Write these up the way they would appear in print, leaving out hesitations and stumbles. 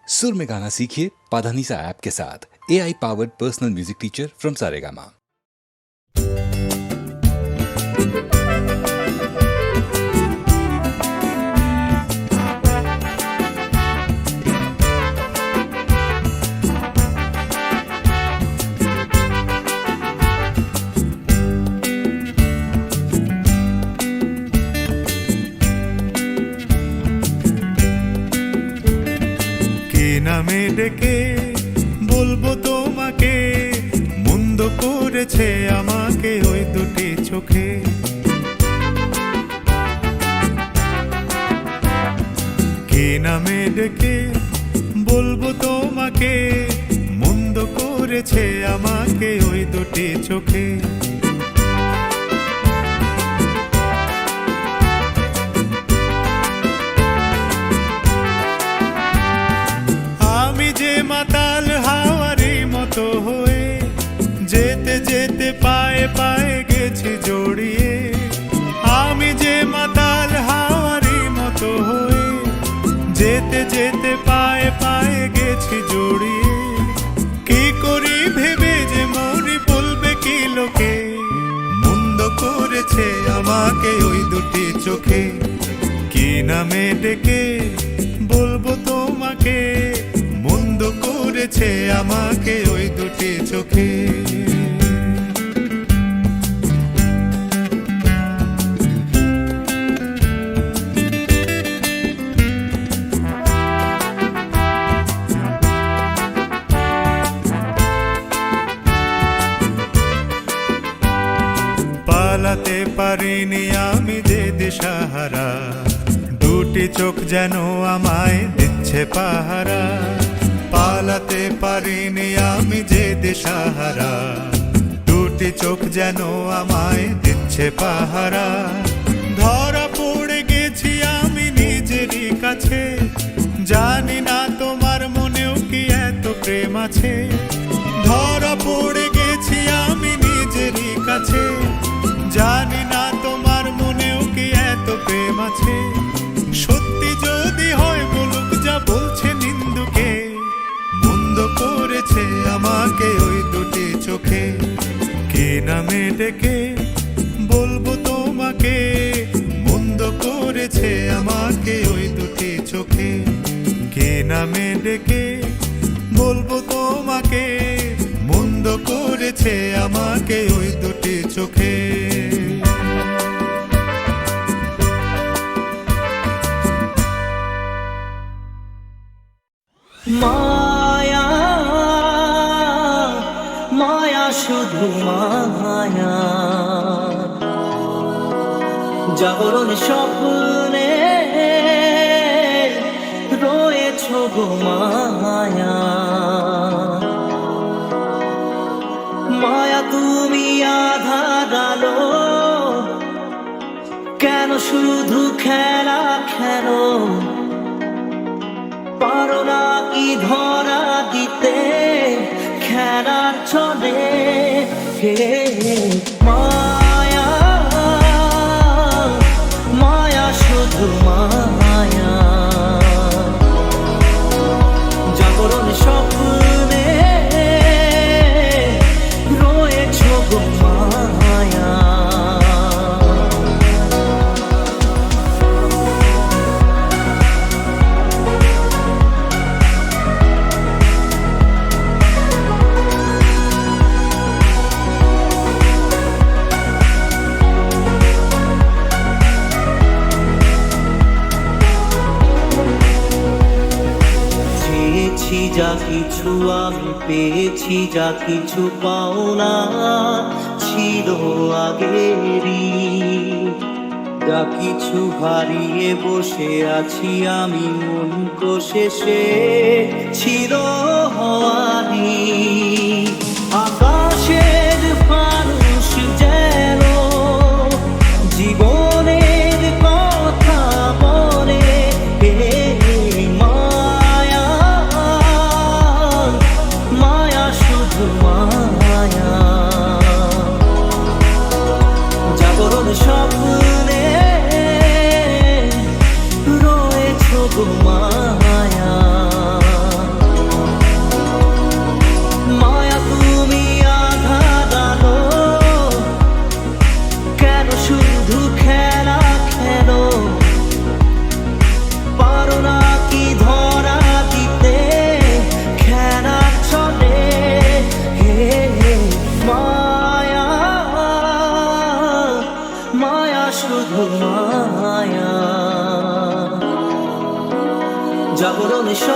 सुर में गाना सीखिए पाधानीसा ऐप के साथ। AI powered personal music teacher from Saregama. নামে ডেকে বলবো তোমাকে, মন্দ করেছে আমাকে ওই দুটি চোখে। কে নামে ডেকে বলবো তোমাকে, মন্দ করেছে আমাকে ওই দুটি চোখে। মাতাল হাওয়ারি মতো হয়ে যেতে যেতে পায়ে পায়ে গেছি জড়িয়ে। আমি যে মাতাল হাওয়ারি মতো হয়ে যেতে যেতে পায়ে পায়ে গেছি জড়িয়ে। কি করি ভেবে যে মরি বলবে কি লোকে, মন্দ করেছে আমাকে ওই দুটি চোখে। কি নামে ডেকে বলবো তোমাকে, মন্দ করেছে আমাকে ওই দুটি চোখে। পালাতে পারিনি আমি যে দিশাহারা, দুটি চোখ যেন আমায় দিচ্ছে পাহারা। পালাতে পারিনি আমি যে দিশাহারা, দুটি চোখ যেন আমায় দিচ্ছে পাহারা। ধরা পড়ে গেছি আমি নিজেরই কাছে, জানি না তোমার মনেও কি এত প্রেম আছে। ধরা পড়ে গেছি আমি নিজেরই কাছে, জানি না তোমার মনেও কি এত প্রেম আছে। সত্যি যদি হয় বলুক যা বলছে নিন্দুকে, মন্দ করেছে আমাকে ওই দুটি চোখে। কে নামে ডেকে বলবো তোমাকে, মন্দ করেছে আমাকে ওই দুটি চোখে। কে নামে ডেকে বলবো তোমাকে, মন্দ করেছে আমাকে ওই দুটি চোখে। মায়া মায়া শুধু মায়া, জাগরণ স্বপ্নে রয়েছ গো মায়া। মায়া তুমি আধার আলো, কেন শুধু খেলা খেলো। পারো না কি ধরা দিতে খেলার ছলে। মায়া মায়া শুধু মায়া, জাগরণ স্বপ্নে রয়েছ গো মায়া। যা কিছু আমি পেয়েছি, যা কিছু পাওনা ছিল আগেরই। যা কিছু হারিয়ে বসে আছি আমি, মন শেষে ছিল হওয়ারি। আকাশের মানুষ যেন জীবনের কথা বলে। জাগরণ স্বপ্নে রয়েছ গো মায়া।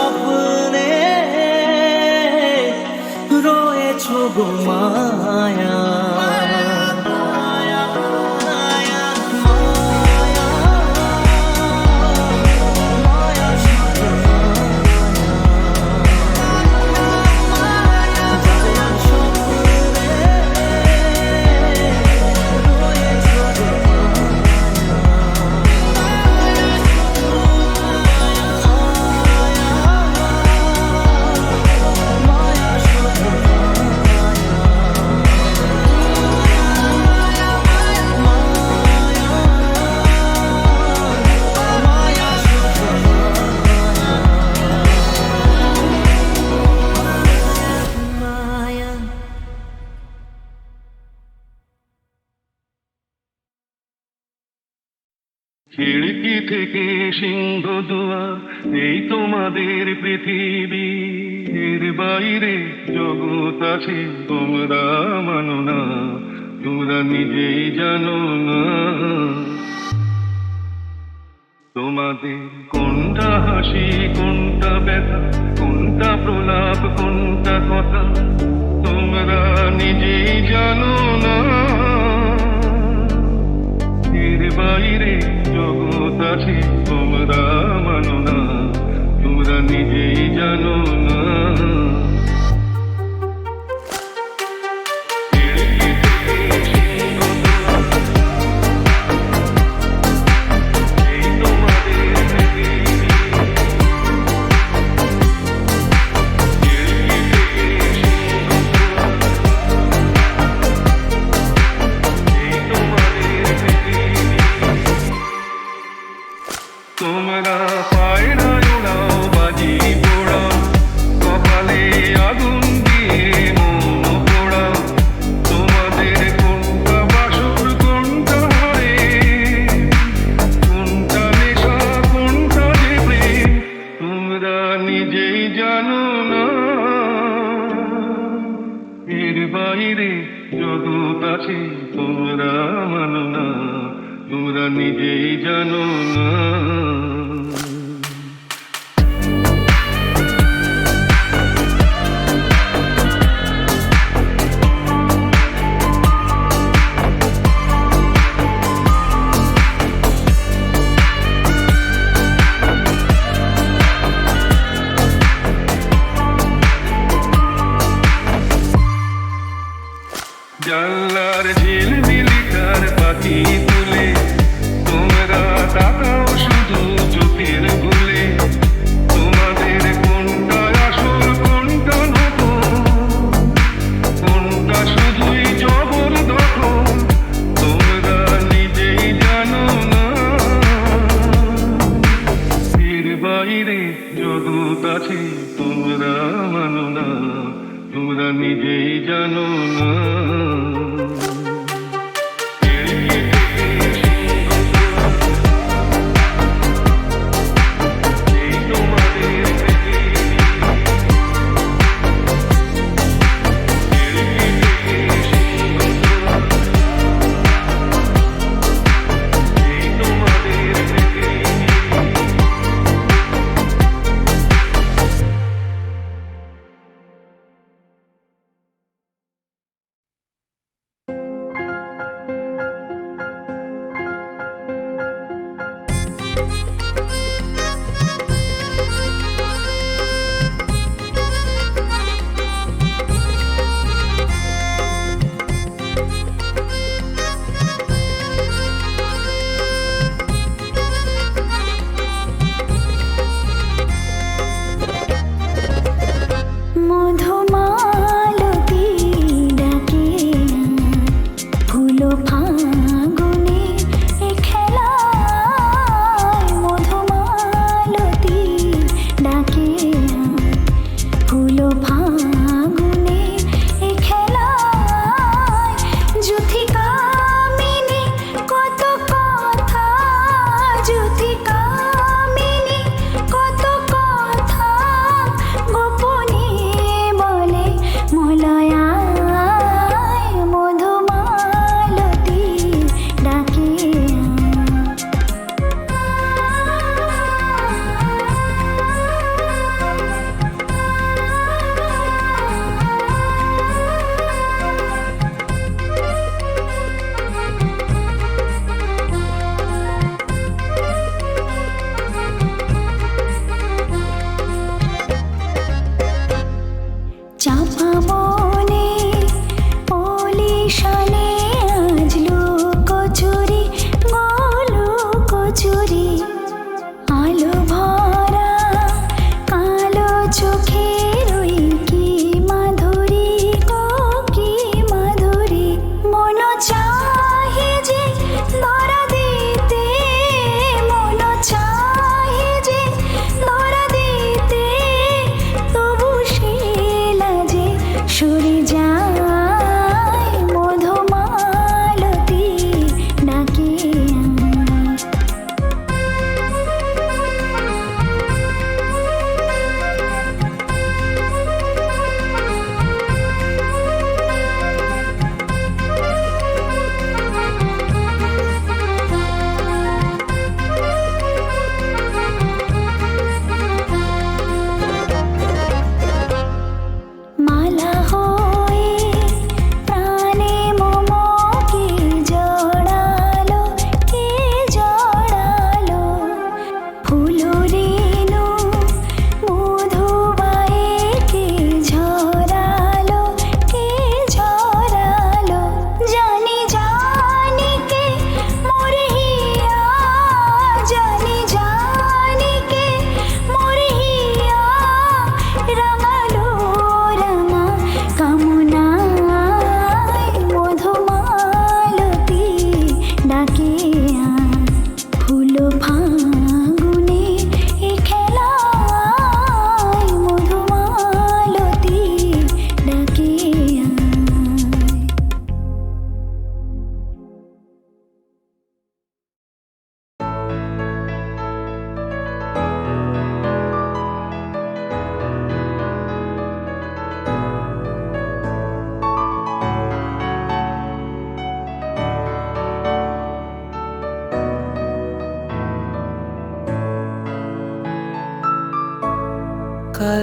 স্বপ্নে রয়েছ গো মায়া খিড়কি থেকে সিংহ দুয়ার এই তোমাদের পৃথিবী, এর বাইরে জগৎ আছে তোমরা মানো না, তোমরা নিজেই জানো না। তোমাদের কোনটা হাসি কোনটা ব্যথা, কোনটা প্রলাপ কোনটা কথা, তোমরা নিজেই জানো না। এর বাইরে জগৎ আছে তোমরা মানো না, তোমরা নিজেই জানো না। তোমরা পায়রা ওড়াও বাজি পোড়াও, কপালে আগুন দিয়ে মন পোড়াও, তোমাদের কোনটা বাসর কোনটা হারে, কোনটা নেশা কোনটা যে প্রেম, তোমরা নিজেই জানো না। এর বাইরে জগৎ আছে তোমরা মানো না, তোমরা নিজেই জানো না। জানলার ঝিলমিলিকার পাখি তুলে তোমরা তাকাও শুধু চোখের ভুলে, তোমাদের কোনটা আসল কোনটা নকল, কোনটা শুধুই জবরদখল, তোমরা নিজেই জানো না। এর বাইরে জগৎ আছে তোমরা মানো না, তোমরা নিজেই জানো না।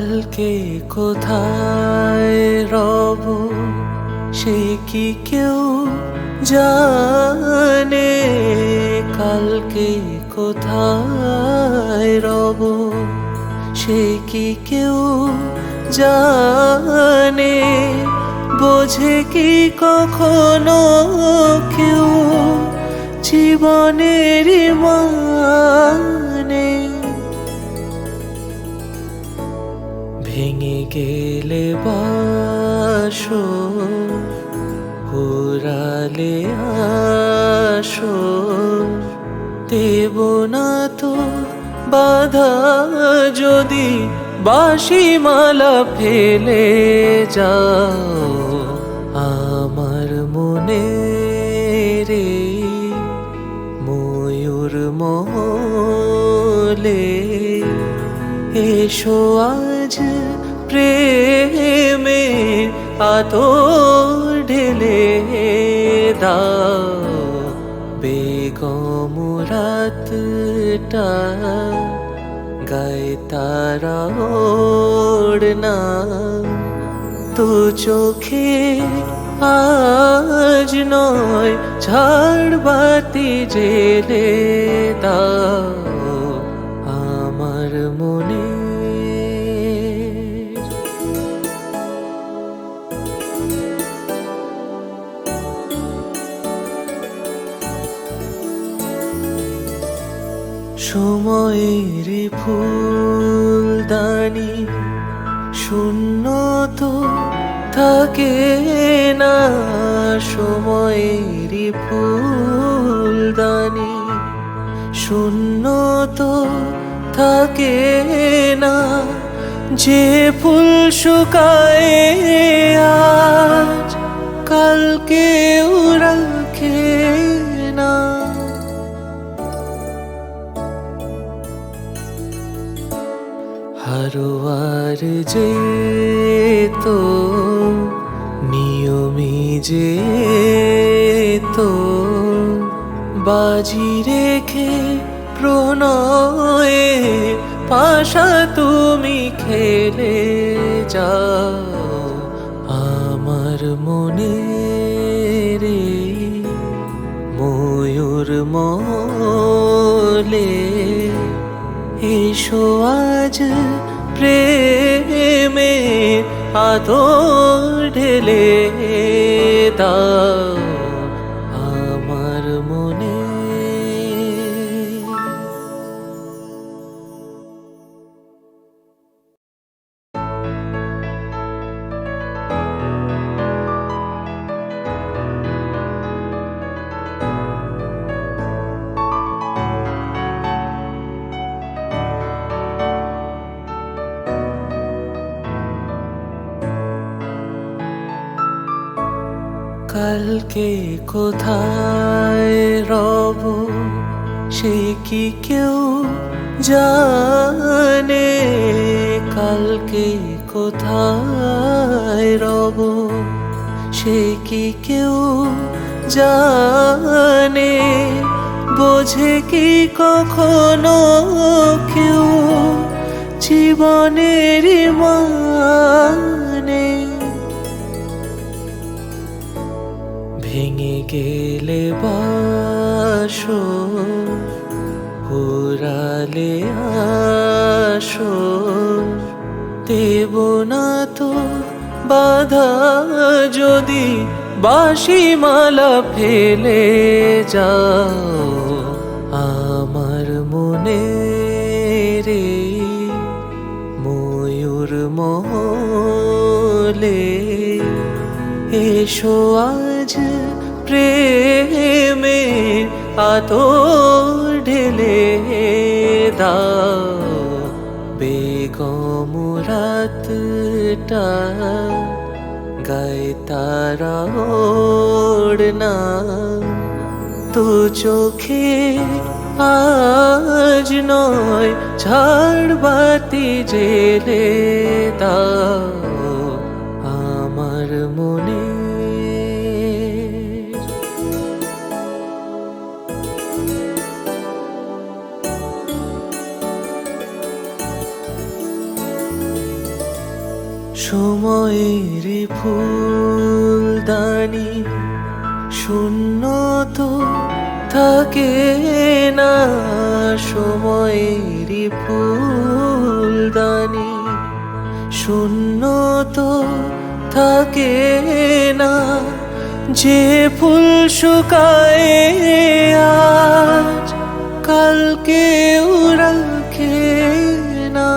কালকে কোথায় রব সে কি কেউ জানে, কালকে কোথায় রব সে কি কেউ জানে, বোঝে কি কখনো কেউ জীবনের মানে। ভেঙে গেলে বাসো পুরালে আসো, দেব না তো বাধা যদি বাঁশি মালা ফেলে যাও আমার মনে রে ময়ূর মহলে। এসো আজ প্রেমের আতর ঢেলে দাও, বেগম রাতটা গায়ে তারা ওড়না, তো চোখে আজ নয় ঝাড়বাতি জেলে দাও আমার মনে। সময়ের ফুলদানি শূন্য তো থাকে না, সময়ের ফুলদানি শূন্য তো থাকে না, যে ফুল শুকায় আজ কালকে রাখে না। হারোয়ার যে তো নিয়মে যে তো বাজি রেখে প্রণয়ে পাশা তুমি খেলে যাও আমার মনে রে ময়ূর মলে। এসো আজ প্রেমের আদর ঢেলে দাও আমার মনে। কালকে কোথায় রব সে কি কেউ জানে, কালকে কোথায় রব সে কি কেউ জানে, বোঝে কি কখনো কেউ জীবনের মানে। ভেঙে গেলে বাসো পুরালে আসো, দেব না তো বাধা যদি বাঁশি মালা ফেলে যাও আমার মনে রে ময়ূর মহলে। এসো আজ প্রেমের আতর ঢেলে দাও, বেগম রাতটা গায়ে তারা ওড়না, তো চোখে আজ নয় ঝাড়বাতি জেলে দাও আমার মনে। সময়ের ফুলদানি শূন্য তো থাকে না, সময়ের ফুলদানি শূন্য তো থাকে না, যে ফুল শুকায় আজ কালকে রাখে না।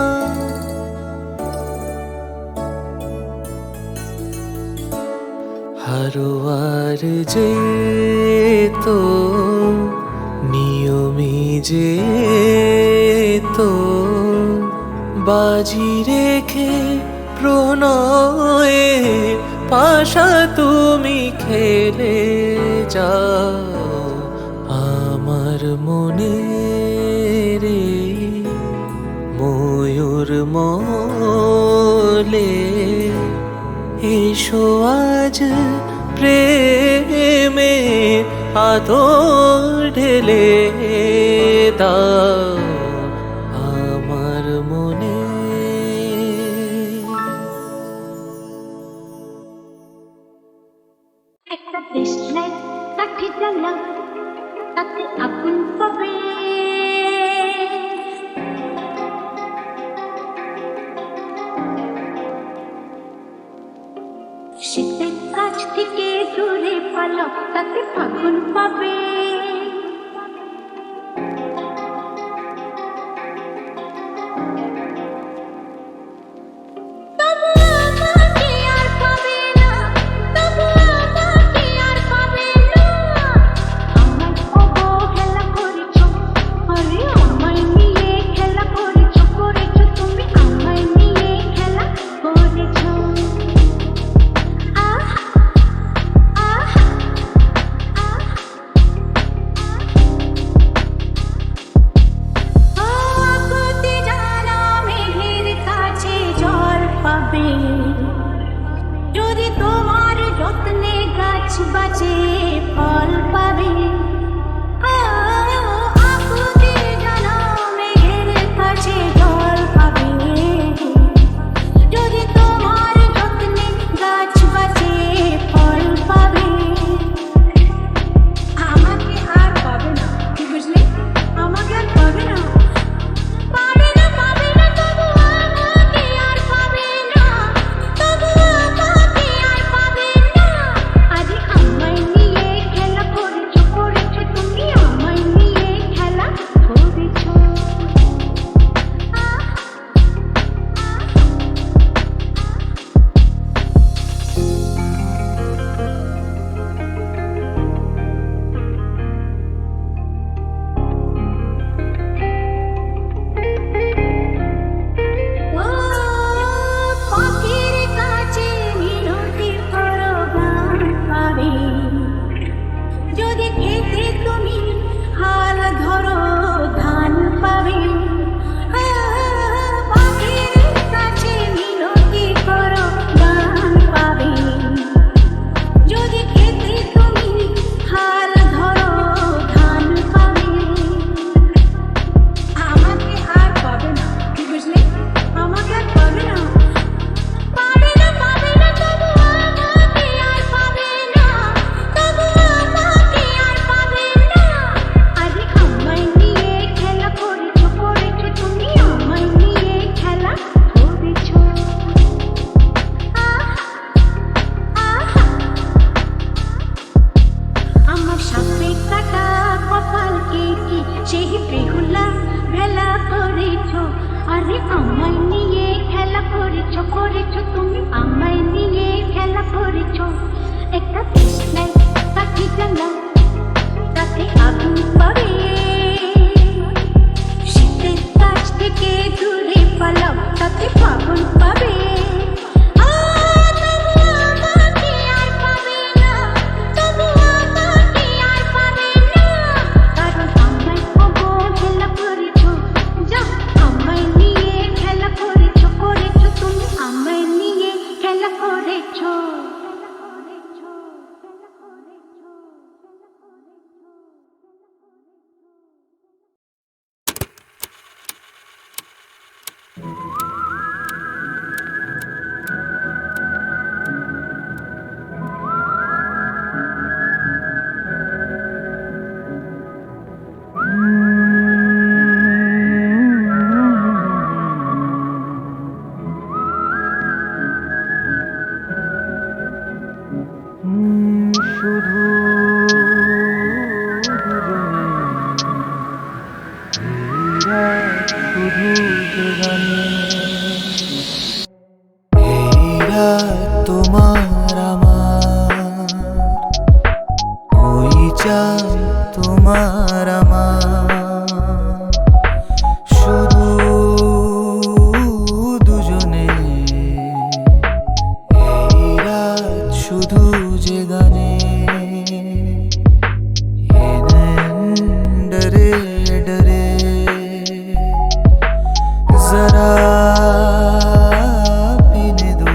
হারোয়ার যে তো নিয়মে যে তো বাজি রেখে প্রণয়ে পাশা তুমি খেলে যাও আমার মনে রে ময়ূর মলে। এসো আজ প্রেমে আদর ঢেলে দাও আমার মনে। একটা দেশলাই কাঠি জ্বালা তাতে আগুন পাবে, শীতের কাছ থেকে দূরে পালো তাতে ফাগুন পাবে। রাত তোমার আমার, ওই চাঁদ তোমার আমার, শুধু দুজনে এই রাত শুধু যে গানে डरे डरे जरा पीने दो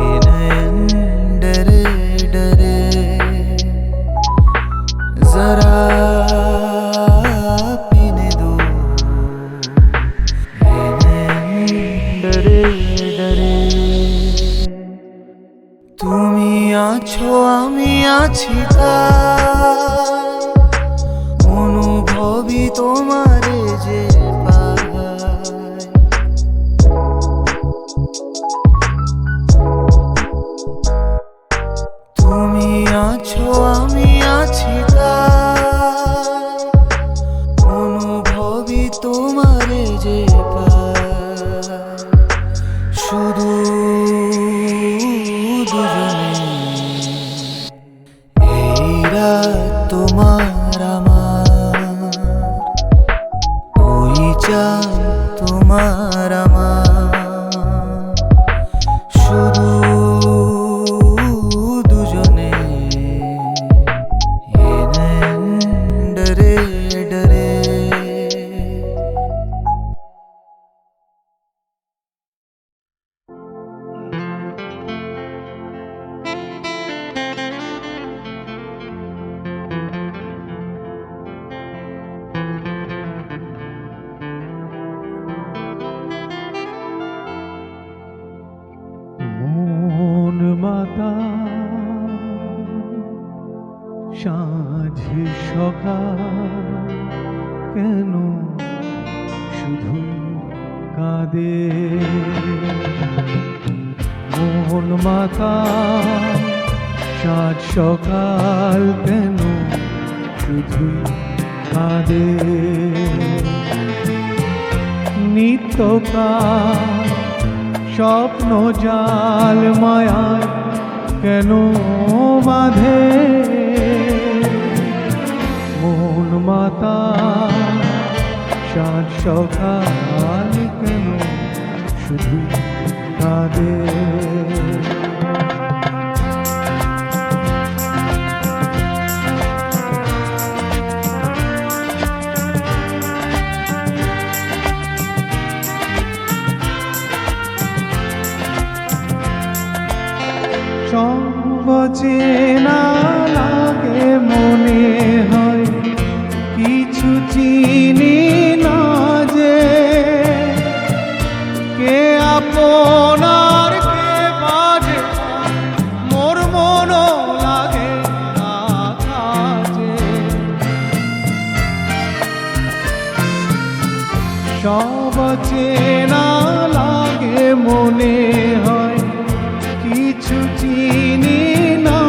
ये नैन डरे डरे जरा पीने दो ये नैन डरे डरे তুমি আছো আমি আছি তাই অনুভবই তোমারে যে পাই, তুমি আছো আমি আছি তাই অনুভবই তোমারে যে পাই, শুধু দুজনে এই রাত তোমার আমার, ওই চাঁদ তোমার আমার, শুধু দুজনে ये नैन डरे डरे মন মাতা সাঁঝ সকাল কেন শুধু কাঁদে, মন মাতা সাঁঝ সকাল কেন শুধু কাঁদে, নিত্যকাল স্বপ্ন জাল মায়ায় কেন বাঁধে, মন মাতা সাত সকাল কেন শুধু কাঁদে। চেনা লাগে মনে হয় কিছু চিনি না যে, কে আপনার কে বাজে মোর মন লাগে না কাজে, সব চেনা লাগে মনে হয় কিছু চিনি না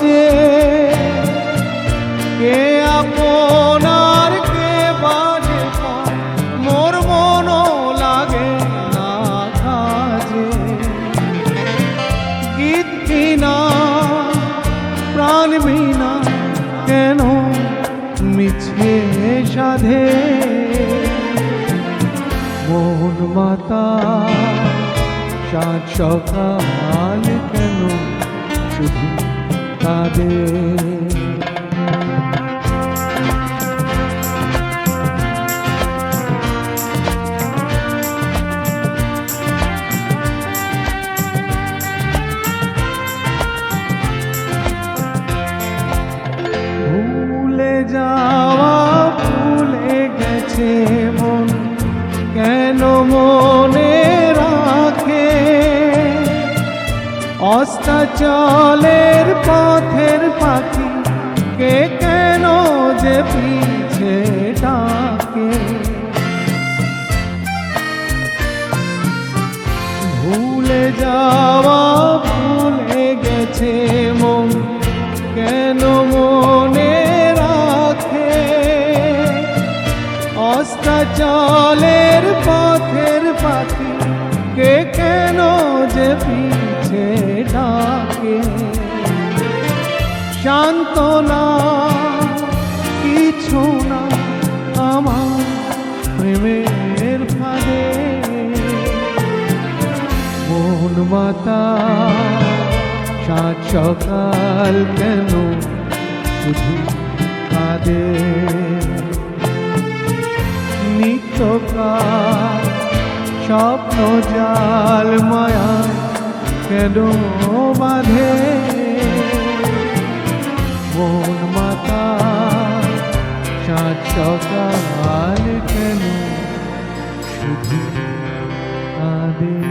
যে, কে আপনার কে বাজে মোর মন লাগে না কাজে, গীত বিনা প্রাণ বিনা কেন মিছে সাধে, মন মাতা সাত সকাল কেন শুধু কাঁদে। ভুলে যাওয়া ভুলে গেছে মন কেন মনে রাখে, অস্তাচলের পথের পাখি কে কেন যে পিছে ডাকে, ভুলে যাওয়া ভুলে গেছে মন কেন মনে রাখে, অস্তাচলের পথের পাখি কে কেন পিছে ডাকে শান্তনা কিছু না আমার প্রেমের ফাঁদে মন মাতা সাত সকাল কেন শুধু কাঁদে নিত্যকাল স্বপ্ন জাল মায়া কেন বাঁধে মন মাতা সাত সকাল কেন শুধু কাঁদে